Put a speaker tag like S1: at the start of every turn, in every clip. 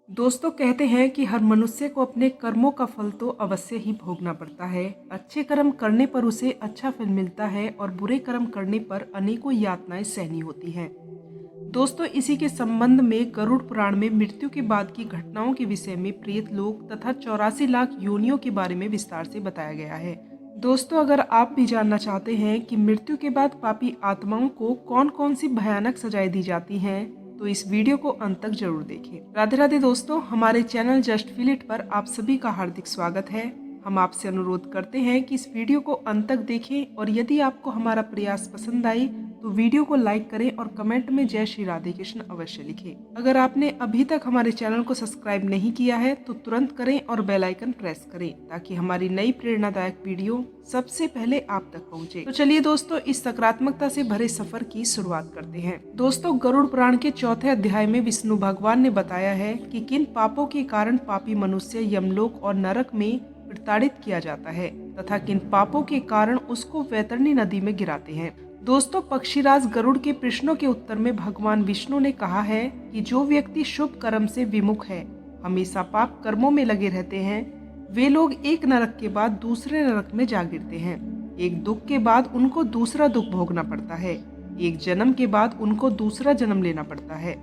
S1: दोस्तों कहते हैं कि हर मनुष्य को अपने कर्मों का फल तो अवश्य ही भोगना पड़ता है। अच्छे कर्म करने पर उसे अच्छा फल मिलता है और बुरे कर्म करने पर अनेकों यातनाएं सहनी होती हैं। दोस्तों इसी के संबंध में गरुड़ पुराण में मृत्यु के बाद की घटनाओं के विषय में प्रेत लोक तथा 84 लाख योनियों के बारे में विस्तार से बताया गया है। दोस्तों अगर आप भी जानना चाहते हैं कि मृत्यु के बाद पापी आत्माओं को कौन कौन सी भयानक सजाएं दी जाती हैं, तो इस वीडियो को अंत तक जरूर देखें। राधे राधे दोस्तों, हमारे चैनल जस्ट फील इट पर आप सभी का हार्दिक स्वागत है। हम आपसे अनुरोध करते हैं कि इस वीडियो को अंत तक देखें और यदि आपको हमारा प्रयास पसंद आई तो वीडियो को लाइक करें और कमेंट में जय श्री राधे कृष्ण अवश्य लिखें। अगर आपने अभी तक हमारे चैनल को सब्सक्राइब नहीं किया है तो तुरंत करें और बेल आइकन प्रेस करें ताकि हमारी नई प्रेरणादायक वीडियो सबसे पहले आप तक पहुंचे। तो चलिए दोस्तों इस सकारात्मकता से भरे सफर की शुरुआत करते हैं। दोस्तों गरुड़ पुराण के 4थे अध्याय में विष्णु भगवान ने बताया है कि किन पापों के कारण पापी मनुष्य यमलोक और नरक में प्रताड़ित किया जाता है तथा किन पापों के कारण उसको वैतरणी नदी में गिराते हैं। दोस्तों पक्षीराज गरुड़ के प्रश्नों के उत्तर में भगवान विष्णु ने कहा है कि जो व्यक्ति शुभ कर्म से विमुख है, हमेशा पाप कर्मों में लगे रहते हैं, वे लोग एक नरक के बाद दूसरे नरक में जा गिरते हैं। एक दुख के बाद उनको दूसरा दुख भोगना पड़ता है। एक जन्म के बाद उनको दूसरा जन्म लेना पड़ता है।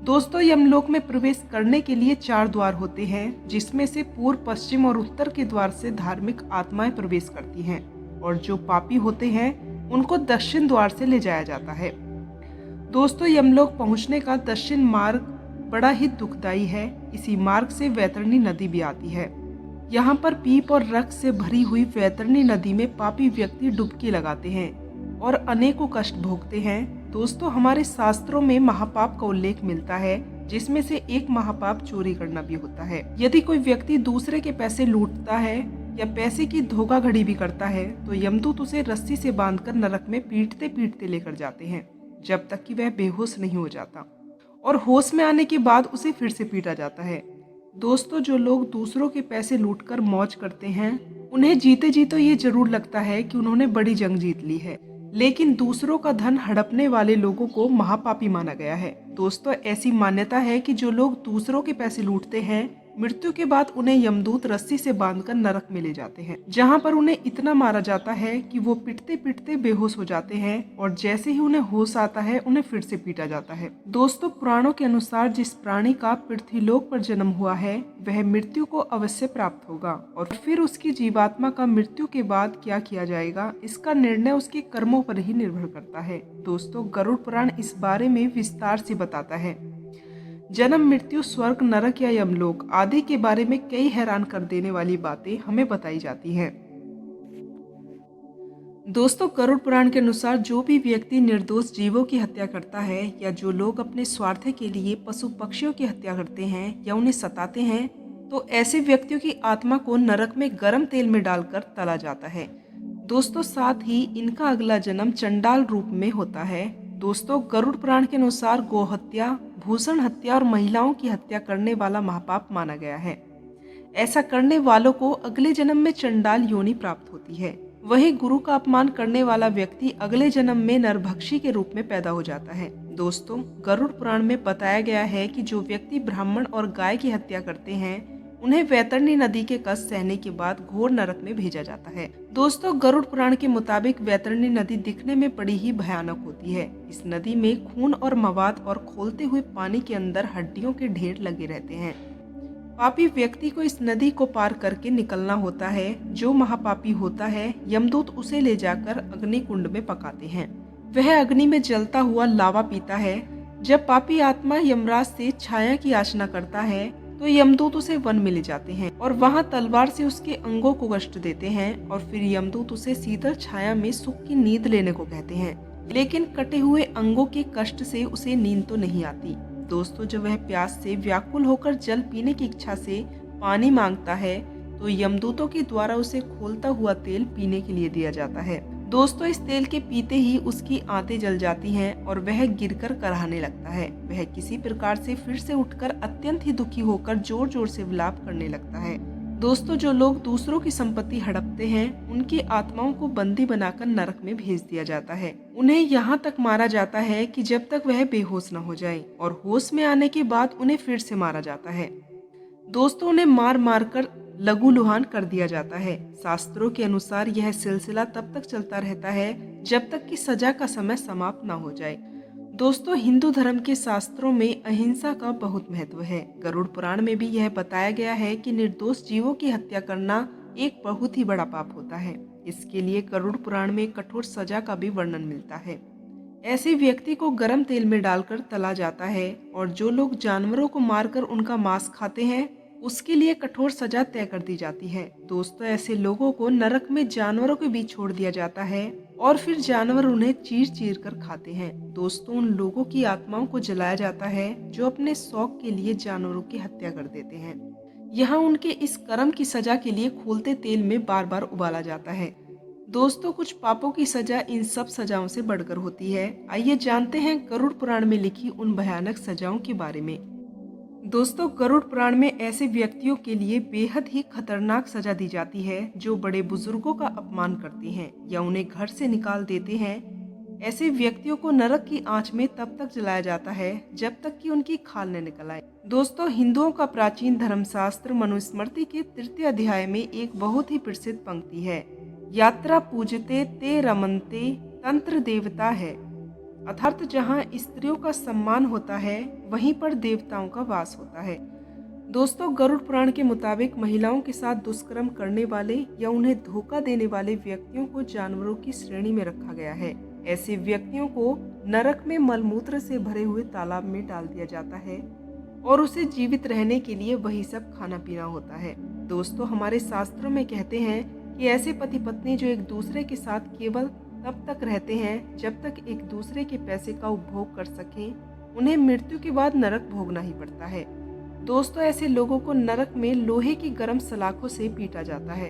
S1: दोस्तों यमलोक में प्रवेश करने के लिए 4 द्वार होते हैं, जिसमें से पूर्व, पश्चिम और उत्तर के द्वार से धार्मिक आत्माएं प्रवेश करती हैं और जो पापी होते हैं उनको दक्षिण द्वार से ले जाया जाता है। दोस्तों यमलोक पहुंचने का दक्षिण मार्ग बड़ा ही दुखदायी है। इसी मार्ग से वैतरणी नदी भी आती है। यहाँ पर पीप और रक्त से भरी हुई वैतरणी नदी में पापी व्यक्ति डुबकी लगाते हैं और अनेकों कष्ट भोगते हैं। दोस्तों हमारे शास्त्रों में महापाप का उल्लेख मिलता है, जिसमें से एक महापाप चोरी करना भी होता है। यदि कोई व्यक्ति दूसरे के पैसे लूटता है या पैसे की धोखाधड़ी भी करता है तो यमदूत उसे रस्सी से बांधकर नरक में पीटते पीटते लेकर जाते हैं जब तक कि वह बेहोश नहीं हो जाता, और होश में आने के बाद उसे फिर से पीटा जाता है। दोस्तों जो लोग दूसरों के पैसे लूटकर मौज करते हैं, उन्हें जीते जी तो ये जरूर लगता है कि उन्होंने बड़ी जंग जीत ली है, लेकिन दूसरों का धन हड़पने वाले लोगों को महापापी माना गया है। दोस्तों ऐसी मान्यता है कि जो लोग दूसरों के पैसे लूटते हैं, मृत्यु के बाद उन्हें यमदूत रस्सी से बांधकर नरक में ले जाते हैं, जहां पर उन्हें इतना मारा जाता है कि वो पिटते पिटते बेहोश हो जाते हैं और जैसे ही उन्हें होश आता है उन्हें फिर से पीटा जाता है। दोस्तों पुराणों के अनुसार जिस प्राणी का पृथ्वीलोक पर जन्म हुआ है वह मृत्यु को अवश्य प्राप्त होगा और फिर उसकी जीवात्मा का मृत्यु के बाद क्या किया जाएगा, इसका निर्णय उसके कर्मों पर ही निर्भर करता है। दोस्तों गरुड़ पुराण इस बारे में विस्तार से बताता है। जन्म, मृत्यु, स्वर्ग, नरक या यमलोक आदि के बारे में कई हैरान कर देने वाली बातें हमें बताई जाती हैं। दोस्तों गरुड़ पुराण के अनुसार जो भी व्यक्ति निर्दोष जीवों की हत्या करता है या जो लोग अपने स्वार्थ के लिए पशु पक्षियों की हत्या करते हैं या उन्हें सताते हैं, तो ऐसे व्यक्तियों की आत्मा को नरक में गर्म तेल में डालकर तला जाता है। दोस्तों साथ ही इनका अगला जन्म चंडाल रूप में होता है। दोस्तों गरुड़ पुराण के अनुसार गोहत्या, भूषण हत्या और महिलाओं की हत्या करने वाला महापाप माना गया है। ऐसा करने वालों को अगले जन्म में चंडाल योनि प्राप्त होती है। वहीं गुरु का अपमान करने वाला व्यक्ति अगले जन्म में नरभक्षी के रूप में पैदा हो जाता है। दोस्तों गरुड़ पुराण में बताया गया है कि जो व्यक्ति ब्राह्मण और गाय की हत्या करते हैं उन्हें वैतरणी नदी के कष्ट सहने के बाद घोर नरक में भेजा जाता है। दोस्तों गरुड़ पुराण के मुताबिक वैतरणी नदी दिखने में बड़ी ही भयानक होती है। इस नदी में खून और मवाद और खोलते हुए पानी के अंदर हड्डियों के ढेर लगे रहते हैं। पापी व्यक्ति को इस नदी को पार करके निकलना होता है। जो महापापी होता है यमदूत उसे ले जाकर अग्नि कुंड में पकाते हैं। वह अग्नि में जलता हुआ लावा पीता है। जब पापी आत्मा यमराज से छाया की याचना करता है तो यमदूत उसे वन में ले जाते हैं और वहां तलवार से उसके अंगों को कष्ट देते हैं और फिर यमदूत उसे शीतल छाया में सुख की नींद लेने को कहते हैं, लेकिन कटे हुए अंगों के कष्ट से उसे नींद तो नहीं आती। दोस्तों जब वह प्यास से व्याकुल होकर जल पीने की इच्छा से पानी मांगता है तो यमदूतों के द्वारा उसे खोलता हुआ तेल पीने के लिए दिया जाता है। दोस्तों इस तेल के पीते ही उसकी आंतें जल जाती हैं और वह गिरकर कराहने लगता है। वह किसी प्रकार से फिर से उठकर अत्यंत ही दुखी होकर जोर जोर से विलाप करने लगता है। दोस्तों, जो लोग दूसरों की संपत्ति हड़पते हैं, उनकी आत्माओं को बंदी बनाकर नरक में भेज दिया जाता है। उन्हें यहाँ तक मारा जाता है कि जब तक वह बेहोश न हो जाएं, और होश में आने के बाद उन्हें फिर से मारा जाता है। दोस्तों, उन्हें मार मार कर लहूलुहान कर दिया जाता है। शास्त्रों के अनुसार यह सिलसिला तब तक चलता रहता है जब तक कि सजा का समय समाप्त न हो जाए। दोस्तों, हिंदू धर्म के शास्त्रों में अहिंसा का बहुत महत्व है। गरुड़ पुराण में भी यह बताया गया है कि निर्दोष जीवों की हत्या करना एक बहुत ही बड़ा पाप होता है। इसके लिए गरुड़ पुराण में कठोर सजा का भी वर्णन मिलता है। ऐसे व्यक्ति को गर्म तेल में डालकर तला जाता है, और जो लोग जानवरों को मारकर उनका मांस खाते हैं, उसके लिए कठोर सजा तय कर दी जाती है। दोस्तों, ऐसे लोगों को नरक में जानवरों के बीच छोड़ दिया जाता है, और फिर जानवर उन्हें चीर चीर कर खाते हैं। दोस्तों, उन लोगों की आत्माओं को जलाया जाता है जो अपने शौक के लिए जानवरों की हत्या कर देते हैं। यहाँ उनके इस कर्म की सजा के लिए खौलते तेल में बार बार उबाला जाता है। दोस्तों, कुछ पापों की सजा इन सब सजाओं से बढ़कर होती है। आइए जानते हैं गरुड़ पुराण में लिखी उन भयानक सजाओं के बारे में। दोस्तों, गरुड़ पुराण में ऐसे व्यक्तियों के लिए बेहद ही खतरनाक सजा दी जाती है जो बड़े बुजुर्गों का अपमान करते हैं या उन्हें घर से निकाल देते हैं। ऐसे व्यक्तियों को नरक की आंच में तब तक जलाया जाता है जब तक कि उनकी खाल न निकल आए। दोस्तों, हिंदुओं का प्राचीन धर्मशास्त्र मनुस्मृति के 3 अध्याय में एक बहुत ही प्रसिद्ध पंक्ति है, यात्रा पूजते ते रमनते तंत्र देवता है। अर्थात जहाँ स्त्रियों का सम्मान होता है, वहीं पर देवताओं का वास होता है। दोस्तों, गरुड़ पुराण के मुताबिक महिलाओं के साथ दुष्कर्म करने वाले या उन्हें धोखा देने वाले व्यक्तियों को जानवरों की श्रेणी में रखा गया है। ऐसे व्यक्तियों को नरक में मलमूत्र से भरे हुए तालाब में डाल दिया जाता है, और उसे जीवित रहने के लिए वही सब खाना पीना होता है। दोस्तों, हमारे शास्त्रों में कहते हैं कि ऐसे पति पत्नी जो एक दूसरे के साथ केवल तब तक रहते हैं जब तक एक दूसरे के पैसे का उपभोग कर सकें, उन्हें मृत्यु के बाद नरक भोगना ही पड़ता है। दोस्तों, ऐसे लोगों को नरक में लोहे की गर्म सलाखों से पीटा जाता है।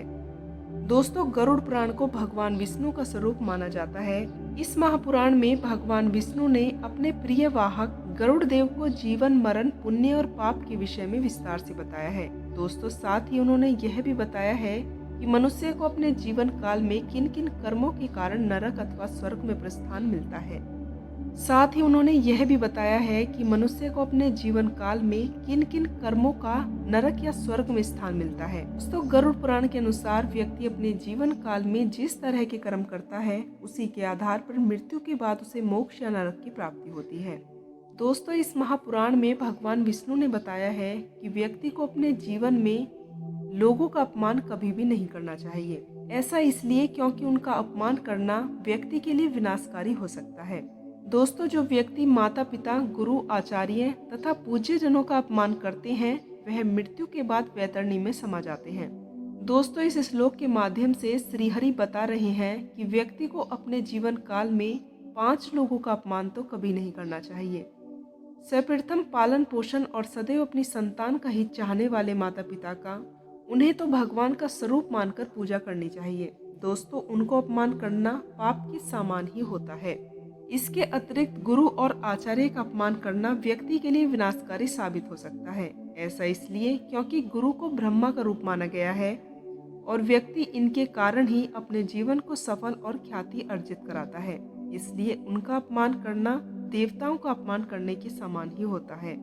S1: दोस्तों, गरुड़ पुराण को भगवान विष्णु का स्वरूप माना जाता है। इस महापुराण में भगवान विष्णु ने अपने प्रिय वाहक गरुड़ देव को जीवन, मरण, पुण्य और पाप के विषय में विस्तार से बताया है। दोस्तों, साथ ही उन्होंने यह भी बताया है कि मनुष्य को अपने जीवन काल में किन किन कर्मों के कारण नरक अथवा स्वर्ग में प्रस्थान मिलता है। साथ ही उन्होंने यह भी बताया है कि मनुष्य को अपने जीवन काल में किन किन कर्मों का नरक या स्वर्ग में स्थान मिलता है। दोस्तों, गरुड़ पुराण के अनुसार व्यक्ति अपने जीवन काल में जिस तरह के कर्म करता है, उसी के आधार पर मृत्यु के बाद उसे मोक्ष या नरक की प्राप्ति होती है। दोस्तों, इस महापुराण में भगवान विष्णु ने बताया है कि व्यक्ति को अपने जीवन में लोगों का अपमान कभी भी नहीं करना चाहिए। ऐसा इसलिए क्योंकि उनका अपमान करना व्यक्ति के लिए विनाशकारी हो सकता है। दोस्तों, जो व्यक्ति माता पिता, गुरु, आचार्य तथा पूज्य जनों का अपमान करते हैं, वह मृत्यु के बाद वैतरणी में समा जाते हैं। दोस्तों, इस श्लोक के माध्यम से श्री हरि बता रहे हैं कि व्यक्ति को अपने जीवन काल में 5 लोगों का अपमान तो कभी नहीं करना चाहिए। सर्वप्रथम पालन पोषण और सदैव अपनी संतान का हित चाहने वाले माता पिता का, उन्हें तो भगवान का स्वरूप मानकर पूजा करनी चाहिए। दोस्तों, उनको अपमान करना पाप के समान ही होता है। इसके अतिरिक्त गुरु और आचार्य का अपमान करना व्यक्ति के लिए विनाशकारी साबित हो सकता है। ऐसा इसलिए क्योंकि गुरु को ब्रह्मा का रूप माना गया है, और व्यक्ति इनके कारण ही अपने जीवन को सफल और ख्याति अर्जित कराता है। इसलिए उनका अपमान करना देवताओं का अपमान करने के समान ही होता है।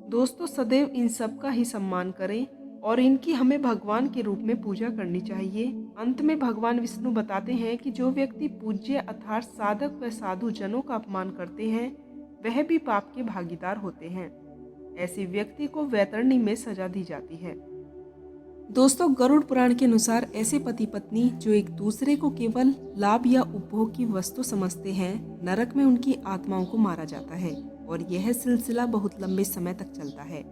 S1: दोस्तों, सदैव इन सब का ही सम्मान करें और इनकी हमें भगवान के रूप में पूजा करनी चाहिए। अंत में भगवान विष्णु बताते हैं कि जो व्यक्ति पूज्य अर्थात साधक व साधु जनों का अपमान करते हैं, वह भी पाप के भागीदार होते हैं। ऐसे व्यक्ति को वैतरणी में सजा दी जाती है। दोस्तों, गरुड़ पुराण के अनुसार ऐसे पति पत्नी जो एक दूसरे को केवल लाभ या उपभोग की वस्तु समझते हैं, नरक में उनकी आत्माओं को मारा जाता है, और यह सिलसिला बहुत लंबे समय तक चलता है।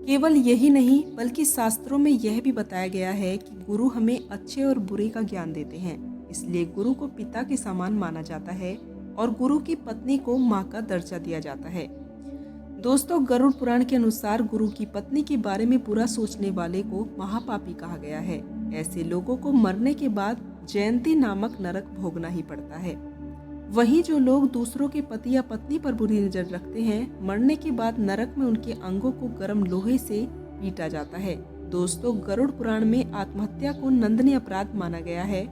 S1: केवल यही नहीं, बल्कि शास्त्रों में यह भी बताया गया है कि गुरु हमें अच्छे और बुरे का ज्ञान देते हैं, इसलिए गुरु को पिता के समान माना जाता है और गुरु की पत्नी को माँ का दर्जा दिया जाता है। दोस्तों, गरुड़ पुराण के अनुसार गुरु की पत्नी के बारे में बुरा सोचने वाले को महापापी कहा गया है। ऐसे लोगों को मरने के बाद जयंती नामक नरक भोगना ही पड़ता है। वहीं जो लोग दूसरों के पति या पत्नी पर बुरी नजर रखते हैं, मरने के बाद नरक में उनके अंगों को गर्म लोहे से पीटा जाता है। दोस्तों, गरुड़ पुराण में आत्महत्या को नंदनीय अपराध माना गया है,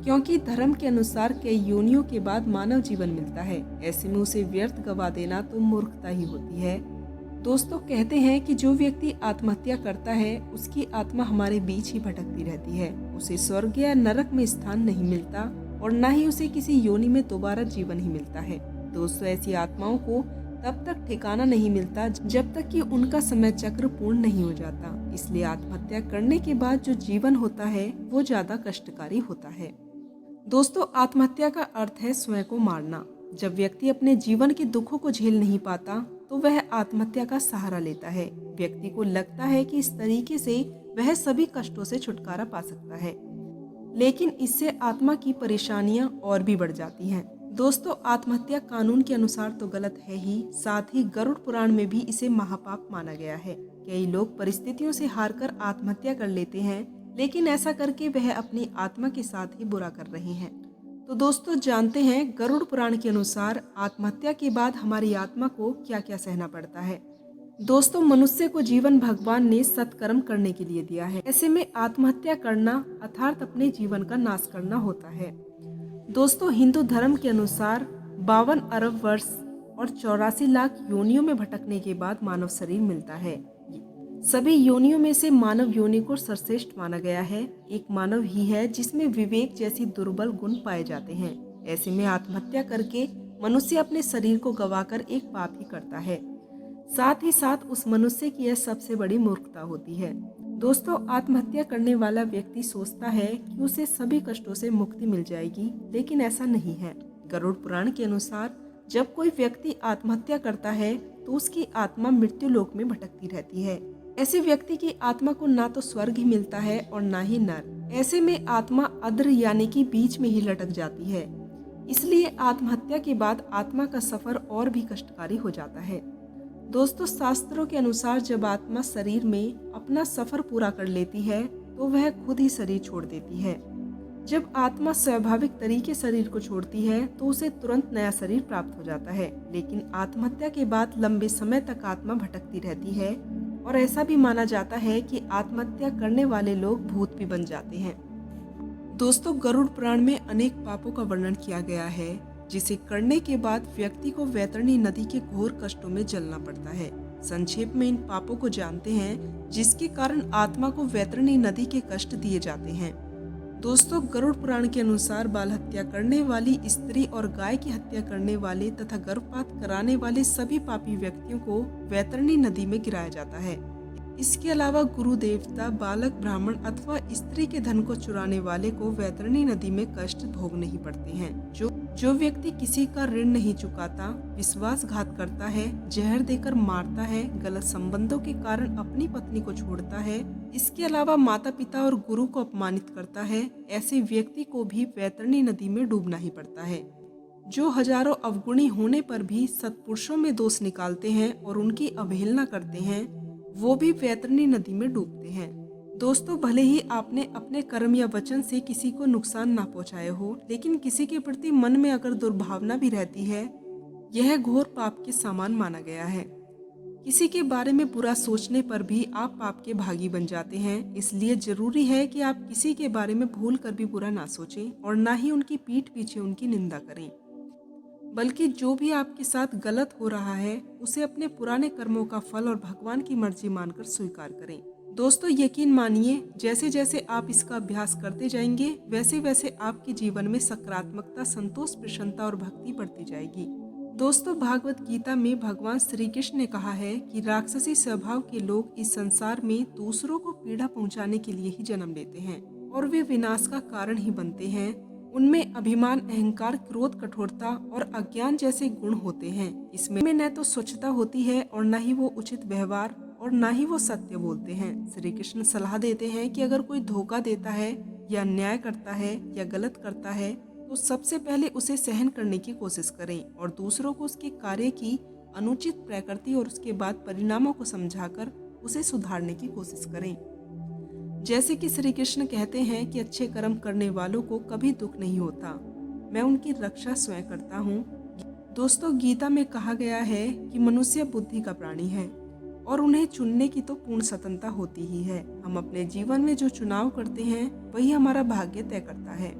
S1: क्योंकि धर्म के अनुसार कई योनियों के बाद मानव जीवन मिलता है। ऐसे में उसे व्यर्थ गवा देना तो मूर्खता ही होती है। दोस्तों, कहते हैं कि जो व्यक्ति आत्महत्या करता है उसकी आत्मा हमारे बीच ही भटकती रहती है। उसे स्वर्ग या नरक में स्थान नहीं मिलता और न ही उसे किसी योनि में दोबारा जीवन ही मिलता है। दोस्तों, ऐसी आत्माओं को तब तक ठिकाना नहीं मिलता जब तक कि उनका समय चक्र पूर्ण नहीं हो जाता। इसलिए आत्महत्या करने के बाद जो जीवन होता है वो ज्यादा कष्टकारी होता है। दोस्तों, आत्महत्या का अर्थ है स्वयं को मारना। जब व्यक्ति अपने जीवन के दुखों को झेल नहीं पाता तो वह आत्महत्या का सहारा लेता है। व्यक्ति को लगता है कि इस तरीके से वह सभी कष्टों से छुटकारा पा सकता है, लेकिन इससे आत्मा की परेशानियां और भी बढ़ जाती हैं। दोस्तों, आत्महत्या कानून के अनुसार तो गलत है ही, साथ ही गरुड़ पुराण में भी इसे महापाप माना गया है। कई लोग परिस्थितियों से हारकर आत्महत्या कर लेते हैं, लेकिन ऐसा करके वह अपनी आत्मा के साथ ही बुरा कर रहे हैं। तो दोस्तों, जानते हैं गरुड़ पुराण के अनुसार आत्महत्या के बाद हमारी आत्मा को क्या क्या सहना पड़ता है। दोस्तों, मनुष्य को जीवन भगवान ने सत्कर्म करने के लिए दिया है। ऐसे में आत्महत्या करना अर्थात अपने जीवन का नाश करना होता है। दोस्तों, हिंदू धर्म के अनुसार 52 अरब वर्ष और 84 लाख योनियों में भटकने के बाद मानव शरीर मिलता है। सभी योनियों में से मानव योनि को सर्वश्रेष्ठ माना गया है। एक मानव ही है जिसमें विवेक जैसी दुर्बल गुण पाए जाते हैं। ऐसे में आत्महत्या करके मनुष्य अपने शरीर को गवाकर एक पाप ही करता है। साथ ही साथ उस मनुष्य की यह सबसे बड़ी मूर्खता होती है। दोस्तों, आत्महत्या करने वाला व्यक्ति सोचता है कि उसे सभी कष्टों से मुक्ति मिल जाएगी, लेकिन ऐसा नहीं है। गरुड़ पुराण के अनुसार जब कोई व्यक्ति आत्महत्या करता है तो उसकी आत्मा मृत्यु लोक में भटकती रहती है। ऐसे व्यक्ति की आत्मा को ना तो स्वर्ग ही मिलता है और ना ही नरक। ऐसे में आत्मा अद्र यानी कि बीच में ही लटक जाती है। इसलिए आत्महत्या के बाद आत्मा का सफर और भी कष्टकारी हो जाता है। दोस्तों, शास्त्रों के अनुसार जब आत्मा शरीर में अपना सफर पूरा कर लेती है तो वह खुद ही शरीर छोड़ देती है। जब आत्मा स्वाभाविक तरीके शरीर को छोड़ती है तो उसे तुरंत नया शरीर प्राप्त हो जाता है, लेकिन आत्महत्या के बाद लंबे समय तक आत्मा भटकती रहती है और ऐसा भी माना जाता है कि आत्महत्या करने वाले लोग भूत भी बन जाते हैं। दोस्तों, गरुड़ पुराण में अनेक पापों का वर्णन किया गया है, जिसे करने के बाद व्यक्ति को वैतरणी नदी के घोर कष्टों में जलना पड़ता है। संक्षेप में इन पापों को जानते हैं, जिसके कारण आत्मा को वैतरणी नदी के कष्ट दिए जाते हैं। दोस्तों, गरुड़ पुराण के अनुसार बाल हत्या करने वाली स्त्री और गाय की हत्या करने वाले तथा गर्भपात कराने वाले सभी पापी व्यक्तियों को वैतरणी नदी में गिराया जाता है। इसके अलावा गुरु देवता, बालक, ब्राह्मण अथवा स्त्री के धन को चुराने वाले को वैतरणी नदी में कष्ट भोगने ही पड़ते हैं। जो व्यक्ति किसी का ऋण नहीं चुकाता, विश्वासघात करता है, जहर देकर मारता है, गलत संबंधों के कारण अपनी पत्नी को छोड़ता है, इसके अलावा माता पिता और गुरु को अपमानित करता है, ऐसे व्यक्ति को भी वैतरणी नदी में डूबना ही पड़ता है। जो हजारों अवगुणी होने पर भी सत्पुरुषों में दोष निकालते हैं और उनकी अवहेलना करते हैं, वो भी वैतरणी नदी में डूबते हैं। दोस्तों, भले ही आपने अपने कर्म या वचन से किसी को नुकसान ना पहुंचाए हो, लेकिन किसी के प्रति मन में अगर दुर्भावना भी रहती है, यह घोर पाप के समान माना गया है। किसी के बारे में बुरा सोचने पर भी आप पाप के भागी बन जाते हैं। इसलिए जरूरी है कि आप किसी के बारे में भूल कर भी बुरा ना सोचें और ना ही उनकी पीठ पीछे उनकी निंदा करें, बल्कि जो भी आपके साथ गलत हो रहा है उसे अपने पुराने कर्मों का फल और भगवान की मर्जी मानकर स्वीकार करें। दोस्तों, यकीन मानिए, जैसे जैसे आप इसका अभ्यास करते जाएंगे वैसे वैसे आपके जीवन में सकारात्मकता, संतोष, प्रसन्नता और भक्ति बढ़ती जाएगी। दोस्तों, भागवत गीता में भगवान श्री कृष्ण ने कहा है कि राक्षसी स्वभाव के लोग इस संसार में दूसरों को पीड़ा पहुंचाने के लिए ही जन्म लेते हैं और वे विनाश का कारण ही बनते हैं। उनमें अभिमान, अहंकार, क्रोध, कठोरता और अज्ञान जैसे गुण होते हैं। इसमें न तो स्वच्छता होती है और न ही वो उचित व्यवहार और न ही वो सत्य बोलते हैं। श्री कृष्ण सलाह देते हैं कि अगर कोई धोखा देता है या अन्याय करता है या गलत करता है तो सबसे पहले उसे सहन करने की कोशिश करें और दूसरों को उसके कार्य की अनुचित प्रकृति और उसके बाद परिणामों को समझाकर उसे सुधारने की कोशिश करें। जैसे कि श्री कृष्ण कहते हैं कि अच्छे कर्म करने वालों को कभी दुख नहीं होता, मैं उनकी रक्षा स्वयं करता हूँ। दोस्तों, गीता में कहा गया है कि मनुष्य बुद्धि का प्राणी है। और उन्हें चुनने की तो पूर्ण स्वतंत्रता होती ही है। हम अपने जीवन में जो चुनाव करते हैं वही हमारा भाग्य तय करता है।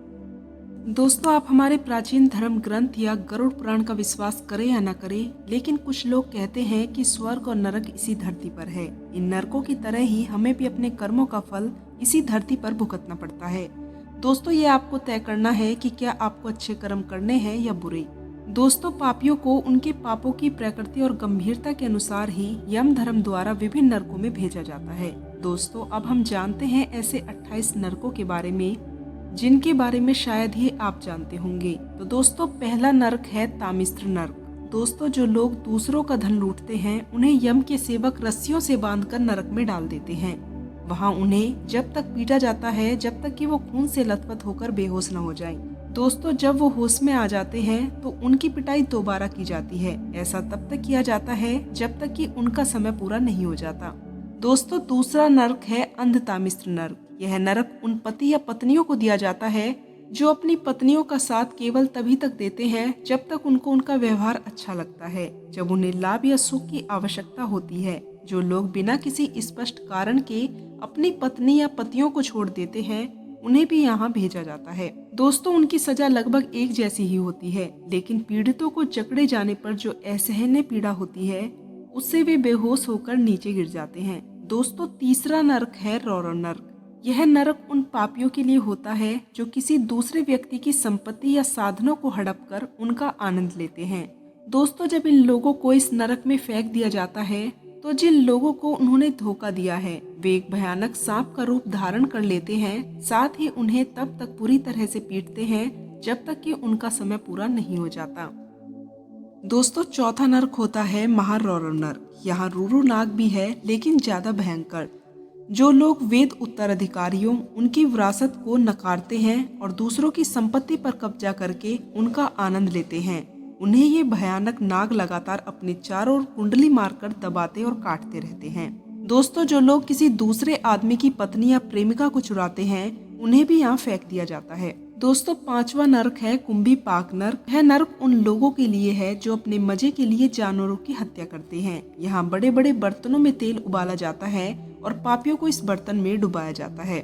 S1: दोस्तों, आप हमारे प्राचीन धर्म ग्रंथ या गरुड़ पुराण का विश्वास करें या न करें, लेकिन कुछ लोग कहते हैं कि स्वर्ग और नरक इसी धरती पर है। इन नरकों की तरह ही हमें भी अपने कर्मों का फल इसी धरती पर भुगतना पड़ता है। दोस्तों, ये आपको तय करना है कि क्या आपको अच्छे कर्म करने हैं या बुरे। दोस्तों, पापियों को उनके पापों की प्रकृति और गंभीरता के अनुसार ही यम धर्म द्वारा विभिन्न नरकों में भेजा जाता है। दोस्तों, अब हम जानते हैं ऐसे 28 नरकों के बारे में जिनके बारे में शायद ही आप जानते होंगे। तो दोस्तों, पहला नरक है तामिस्त्र नरक। दोस्तों, जो लोग दूसरों का धन लूटते हैं उन्हें यम के सेवक रस्सियों से बांधकर नरक में डाल देते हैं। वहाँ उन्हें जब तक पीटा जाता है जब तक कि वो खून से लथपथ होकर बेहोश न हो जाएं। दोस्तों, जब वो होश में आ जाते हैं तो उनकी पिटाई दोबारा की जाती है। ऐसा तब तक किया जाता है जब तक कि उनका समय पूरा नहीं हो जाता। दोस्तों, दूसरा नरक है अंधतामिस्त्र नरक। यह नरक उन पति या पत्नियों को दिया जाता है जो अपनी पत्नियों का साथ केवल तभी तक देते हैं जब तक उनको उनका व्यवहार अच्छा लगता है, जब उन्हें लाभ या सुख की आवश्यकता होती है। जो लोग बिना किसी स्पष्ट कारण के अपनी पत्नी या पतियों को छोड़ देते हैं उन्हें भी यहाँ भेजा जाता है। दोस्तों, उनकी सजा लगभग एक जैसी ही होती है, लेकिन पीड़ितों को जकड़े जाने पर जो असहनीय पीड़ा होती है उससे वे बेहोश होकर नीचे गिर जाते हैं। दोस्तों, तीसरा नरक है रौरव नरक। यह नरक उन पापियों के लिए होता है जो किसी दूसरे व्यक्ति की संपत्ति या साधनों को हड़प कर उनका आनंद लेते हैं। दोस्तों, जब इन लोगों को इस नरक में फेंक दिया जाता है तो जिन लोगों को उन्होंने धोखा दिया है वे एक भयानक सांप का रूप धारण कर लेते हैं। साथ ही उन्हें तब तक पूरी तरह से पीटते हैं जब तक कि उनका समय पूरा नहीं हो जाता। दोस्तों, चौथा नरक होता है महारौरव नरक। यहाँ रूरू नाग भी है, लेकिन ज्यादा भयंकर। जो लोग वेद उत्तराधिकारियों उनकी विरासत को नकारते हैं और दूसरों की संपत्ति पर कब्जा करके उनका आनंद लेते हैं, उन्हें ये भयानक नाग लगातार अपने चारों ओर कुंडली मारकर दबाते और काटते रहते हैं। दोस्तों, जो लोग किसी दूसरे आदमी की पत्नी या प्रेमिका को चुराते हैं उन्हें भी यहाँ फेंक दिया जाता है। दोस्तों, पांचवा नरक है कुंभी पाक नरक। यह नरक उन लोगों के लिए है जो अपने मजे के लिए जानवरों की हत्या करते हैं। यहाँ बड़े बड़े बर्तनों में तेल उबाला जाता है और पापियों को इस बर्तन में डुबाया जाता है।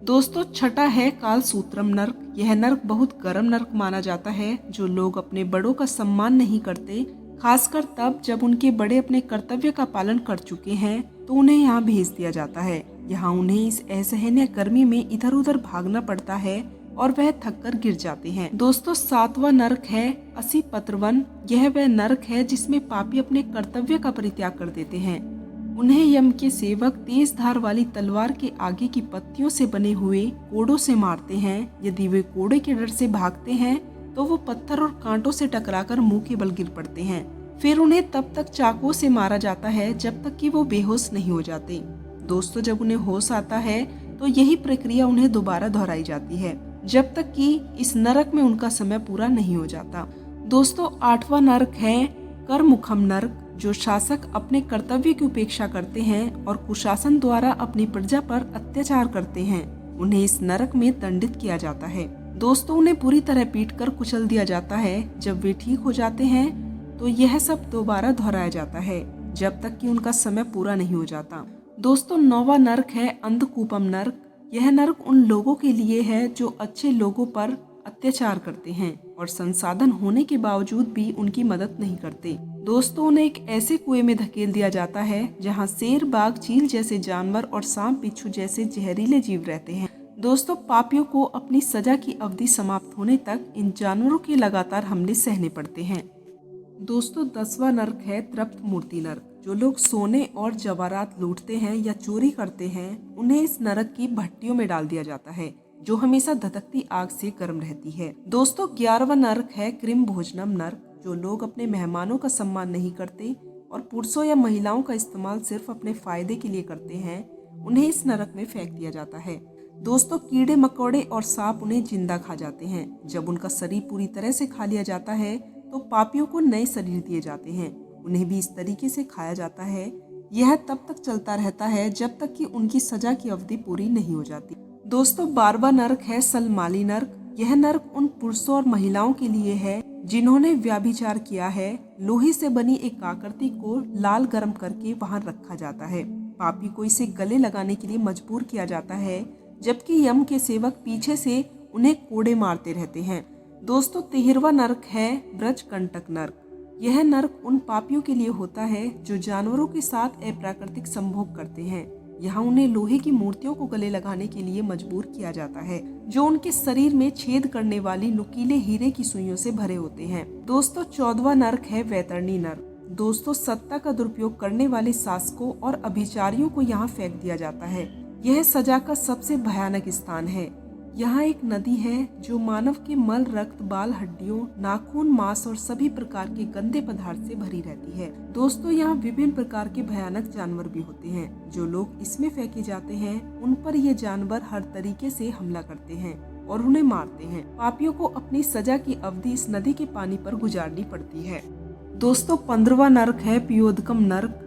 S1: दोस्तों, छठा है काल सूत्रम नरक। यह नरक बहुत गर्म नरक माना जाता है। जो लोग अपने बड़ों का सम्मान नहीं करते, खासकर तब जब उनके बड़े अपने कर्तव्य का पालन कर चुके हैं, तो उन्हें यहाँ भेज दिया जाता है। यहाँ उन्हें इस असहनीय गर्मी में इधर उधर भागना पड़ता है और वह थक कर गिर जाते हैं। दोस्तों, सातवां नरक है असी पत्रवन। यह वह नरक है जिसमें पापी अपने कर्तव्य का परित्याग कर देते हैं। उन्हें यम के सेवक तेज धार वाली तलवार के आगे की पत्तियों से बने हुए कोड़ों से मारते हैं। यदि वे कोड़े के डर से भागते हैं तो वो पत्थर और कांटों से टकराकर मुंह के बल गिर पड़ते हैं। फिर उन्हें तब तक चाकुओं से मारा जाता है जब तक कि वो बेहोश नहीं हो जाते। दोस्तों, जब उन्हें होश आता है तो यही प्रक्रिया उन्हें दोबारा दोहराई जाती है जब तक कि इस नरक में उनका समय पूरा नहीं हो जाता। दोस्तों, आठवां नरक है करमुखम नरक। जो शासक अपने कर्तव्य की उपेक्षा करते हैं और कुशासन द्वारा अपनी प्रजा पर अत्याचार करते हैं, उन्हें इस नरक में दंडित किया जाता है। दोस्तों, उन्हें पूरी तरह पीटकर कुचल दिया जाता है। जब वे ठीक हो जाते हैं तो यह सब दोबारा दोहराया जाता है जब तक कि उनका समय पूरा नहीं हो जाता। दोस्तों, नौवां नरक है अंधकूपम नरक। यह नरक उन लोगों के लिए है जो अच्छे लोगों पर अत्याचार करते हैं और संसाधन होने के बावजूद भी उनकी मदद नहीं करते। दोस्तों, उन्हें एक ऐसे कुएं में धकेल दिया जाता है जहां शेर, बाघ, चील जैसे जानवर और सांप, बिच्छू जैसे जहरीले जीव रहते हैं। दोस्तों, पापियों को अपनी सजा की अवधि समाप्त होने तक इन जानवरों के लगातार हमले सहने पड़ते हैं। दोस्तों, 10वां नरक है तृप्त मूर्ति नरक। जो लोग सोने और जवाहरात लूटते हैं या चोरी करते हैं उन्हें इस नरक की भट्टियों में डाल दिया जाता है जो हमेशा धधकती आग से गर्म रहती है। दोस्तों, 11वां नरक है कृम भोजनम नरक। जो लोग अपने मेहमानों का सम्मान नहीं करते और पुरुषों या महिलाओं का इस्तेमाल सिर्फ अपने फायदे के लिए करते हैं, उन्हें इस नरक में फेंक दिया जाता है। दोस्तों, कीड़े मकोड़े और सांप उन्हें जिंदा खा जाते हैं। जब उनका शरीर पूरी तरह से खा लिया जाता है तो पापियों को नए शरीर दिए जाते हैं, उन्हें भी इस तरीके से खाया जाता है। यह तब तक चलता रहता है जब तक कि उनकी सजा की अवधि पूरी नहीं हो जाती। दोस्तों, 12वां नरक है सलमाली नरक। यह नरक उन पुरुषों और महिलाओं के लिए है जिन्होंने व्यभिचार किया है। लोहे से बनी एक आकृति को लाल गरम करके वहां रखा जाता है। पापी को इसे गले लगाने के लिए मजबूर किया जाता है, जबकि यम के सेवक पीछे से उन्हें कोड़े मारते रहते हैं। दोस्तों, 13वां नरक है ब्रज कंटक नरक। यह नरक उन पापियों के लिए होता है जो जानवरों के साथ अप्राकृतिक संभोग करते हैं। यहाँ उन्हें लोहे की मूर्तियों को गले लगाने के लिए मजबूर किया जाता है, जो उनके शरीर में छेद करने वाली नुकीले हीरे की सुइयों से भरे होते हैं। दोस्तों, 14वां नरक है वैतरणी नरक। दोस्तों, सत्ता का दुरुपयोग करने वाले शासकों और अभिचारियों को यहाँ फेंक दिया जाता है। यह सजा का सबसे भयानक स्थान है। यहाँ एक नदी है जो मानव के मल, रक्त, बाल, हड्डियों, नाखून, मांस और सभी प्रकार के गंदे पदार्थ से भरी रहती है। दोस्तों, यहाँ विभिन्न प्रकार के भयानक जानवर भी होते हैं। जो लोग इसमें फेंके जाते हैं उन पर ये जानवर हर तरीके से हमला करते हैं और उन्हें मारते हैं। पापियों को अपनी सजा की अवधि इस नदी के पानी पर गुजारनी पड़ती है। दोस्तों, 15वां नरक है पयोदकम नरक।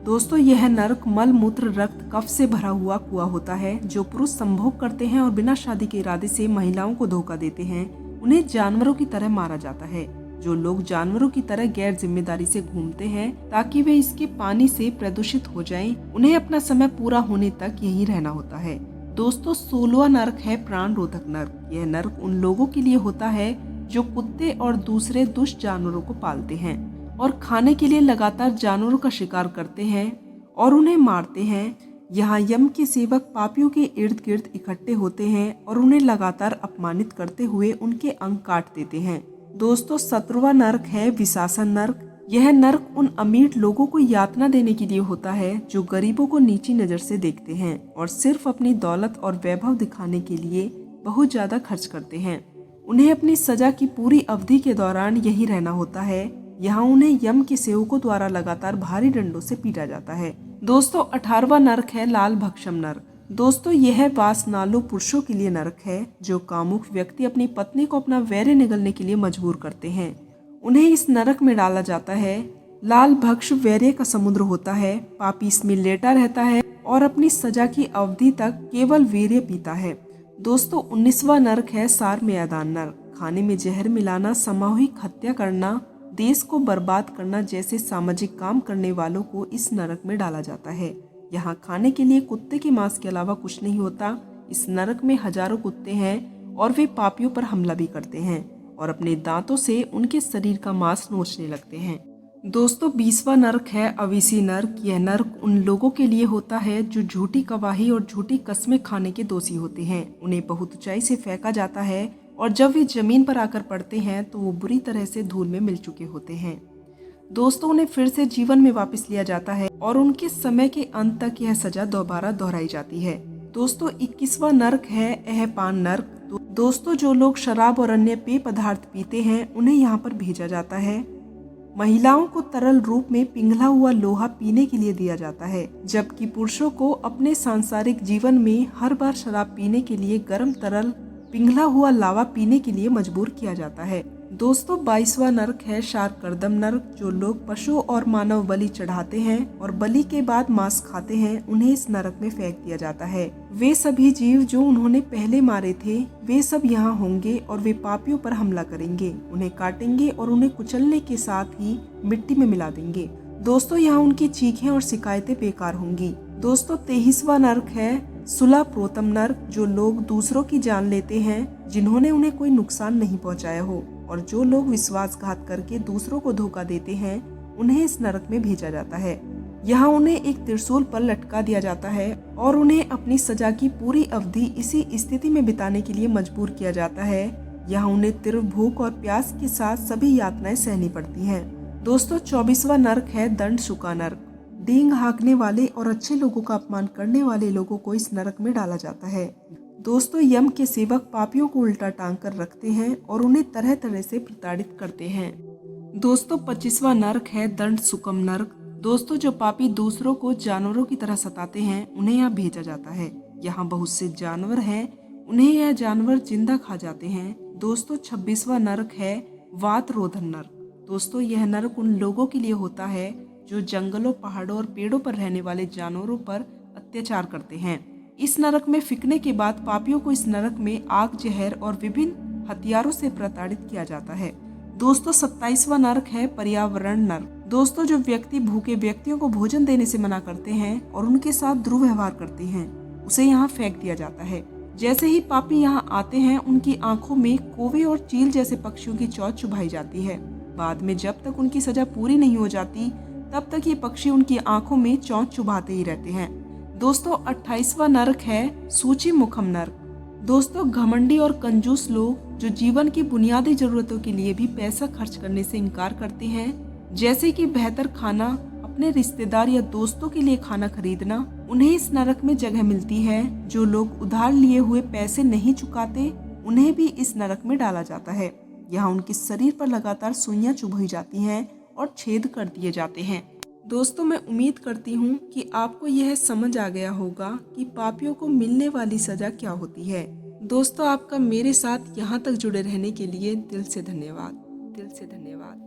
S1: दोस्तों, यह नरक मल, मूत्र, रक्त, कफ से भरा हुआ कुआं होता है। जो पुरुष संभोग करते हैं और बिना शादी के इरादे से महिलाओं को धोखा देते हैं, उन्हें जानवरों की तरह मारा जाता है। जो लोग जानवरों की तरह गैर जिम्मेदारी से घूमते हैं ताकि वे इसके पानी से प्रदूषित हो जाएं, उन्हें अपना समय पूरा होने तक यहीं रहना होता है। दोस्तों, 16वां नरक है प्राण रोधक नरक। यह नरक उन लोगों के लिए होता है जो कुत्ते और दूसरे दुष्ट जानवरों को पालते हैं और खाने के लिए लगातार जानवरों का शिकार करते हैं और उन्हें मारते हैं। यहाँ यम के सेवक पापियों के इर्द गिर्द इकट्ठे होते हैं और उन्हें लगातार अपमानित करते हुए उनके अंग काट देते हैं। दोस्तों, 17वां नरक है विशासन नरक। यह नरक उन अमीर लोगों को यातना देने के लिए होता है जो गरीबों को नीची नजर से देखते हैं और सिर्फ अपनी दौलत और वैभव दिखाने के लिए बहुत ज्यादा खर्च करते हैं। उन्हें अपनी सजा की पूरी अवधि के दौरान यही रहना होता है। यहाँ उन्हें यम के सेवकों द्वारा लगातार भारी डंडों से पीटा जाता है। दोस्तों, 18वां नरक है लाल भक्षम नरक। दोस्तों, यह वासनालु पुरुषों के लिए नरक है। जो कामुक व्यक्ति अपनी पत्नी को अपना वैर निगलने के लिए मजबूर करते हैं, उन्हें इस नरक में डाला जाता है। लाल भक्ष वैर्य का समुद्र होता है। पापी इसमें लेटा रहता है और अपनी सजा की अवधि तक केवल वीर्य पीता है। दोस्तों, 19वां नरक है सार मैदान नरक। खाने में जहर मिलाना, सामूहिक हत्या करना, देश को बर्बाद करना जैसे सामाजिक काम करने वालों को इस नरक में डाला जाता है। यहाँ खाने के लिए कुत्ते के मांस के अलावा कुछ नहीं होता। इस नरक में हजारों कुत्ते हैं और वे पापियों पर हमला भी करते हैं और अपने दांतों से उनके शरीर का मांस नोचने लगते हैं। दोस्तों, 20वां नरक है अविसी नरक। यह नरक उन लोगों के लिए होता है जो झूठी गवाही और झूठी कस्में खाने के दोषी होते हैं। उन्हें बहुत ऊंचाई से फेंका जाता है और जब वे जमीन पर आकर पड़ते हैं तो वो बुरी तरह से धूल में मिल चुके होते हैं। दोस्तों, उन्हें फिर से जीवन में वापस लिया जाता है और उनके समय के अंत तक यह सजा दोबारा दोहराई जाती है। दोस्तों, 21वां नरक है अहपान नरक। दोस्तों, जो लोग शराब और अन्य पेय पदार्थ पीते हैं उन्हें यहाँ पर भेजा जाता है। महिलाओं को तरल रूप में पिघला हुआ लोहा पीने के लिए दिया जाता है, जबकि पुरुषों को अपने सांसारिक जीवन में हर बार शराब पीने के लिए गर्म तरल पिघला हुआ लावा पीने के लिए मजबूर किया जाता है। दोस्तों, 22वां नरक है शार्कर्दम नरक। जो लोग पशु और मानव बलि चढ़ाते हैं और बलि के बाद मांस खाते हैं, उन्हें इस नरक में फेंक दिया जाता है। वे सभी जीव जो उन्होंने पहले मारे थे, वे सब यहाँ होंगे और वे पापियों पर हमला करेंगे, उन्हें काटेंगे और उन्हें कुचलने के साथ ही मिट्टी में मिला देंगे। दोस्तों, यहाँ उनकी चीखें और शिकायतें बेकार होंगी। दोस्तों, 23वां नरक है सुला प्रोतम नरक। जो लोग दूसरों की जान लेते हैं जिन्होंने उन्हें कोई नुकसान नहीं पहुंचाया हो और जो लोग विश्वासघात करके दूसरों को धोखा देते हैं, उन्हें इस नरक में भेजा जाता है। यहाँ उन्हें एक त्रिशूल पर लटका दिया जाता है और उन्हें अपनी सजा की पूरी अवधि इसी स्थिति में बिताने के लिए मजबूर किया जाता है। यहाँ उन्हें तीव्र भूख और प्यास के साथ सभी यातनाएं सहनी पड़ती हैं। दोस्तों, 24वां नरक है दंड शुका नरक। डींग हाँकने वाले और अच्छे लोगों का अपमान करने वाले लोगों को इस नरक में डाला जाता है। दोस्तों, यम के सेवक पापियों को उल्टा टांग कर रखते हैं और उन्हें तरह तरह से प्रताड़ित करते हैं। दोस्तों, 25वां नरक है दंड सुकम नरक। दोस्तों, जो पापी दूसरों को जानवरों की तरह सताते हैं, उन्हें यहाँ भेजा जाता है। यहाँ बहुत से जानवर हैं, उन्हें यह जानवर जिंदा खा जाते हैं। दोस्तों, 26वां नरक है वात रोधन नरक। दोस्तों, यह नरक उन लोगों के लिए होता है जो जंगलों, पहाड़ों और पेड़ों पर रहने वाले जानवरों पर अत्याचार करते हैं। इस नरक में फिकने के बाद पापियों को इस नरक में आग, जहर और विभिन्न हथियारों से प्रताड़ित किया जाता है। दोस्तों 27वां नरक है पर्यावरण नरक। दोस्तों जो व्यक्ति भूखे व्यक्तियों को भोजन देने से मना करते हैं और उनके साथ दुर्व्यवहार करते हैं, उसे यहाँ फेंक दिया जाता है। जैसे ही पापी यहाँ आते हैं, उनकी आंखों में कौवे और चील जैसे पक्षियों की चोंच चुभाई जाती है। बाद में जब तक उनकी सजा पूरी नहीं हो जाती, तब तक ये पक्षी उनकी आंखों में चोंच चुभाते ही रहते हैं। दोस्तों 28वां नरक है सूची मुखम नरक। दोस्तों घमंडी और कंजूस लोग जो जीवन की बुनियादी जरूरतों के लिए भी पैसा खर्च करने से इनकार करते हैं, जैसे कि बेहतर खाना, अपने रिश्तेदार या दोस्तों के लिए खाना खरीदना, उन्हें इस नरक में जगह मिलती है। जो लोग उधार लिए हुए पैसे नहीं चुकाते, उन्हें भी इस नरक में डाला जाता है। यहाँ उनके शरीर पर लगातार सुइयां चुभाई जाती हैं और छेद कर दिए जाते हैं। दोस्तों मैं उम्मीद करती हूँ कि आपको यह समझ आ गया होगा कि पापियों को मिलने वाली सजा क्या होती है। दोस्तों आपका मेरे साथ यहाँ तक जुड़े रहने के लिए दिल से धन्यवाद। दिल से धन्यवाद।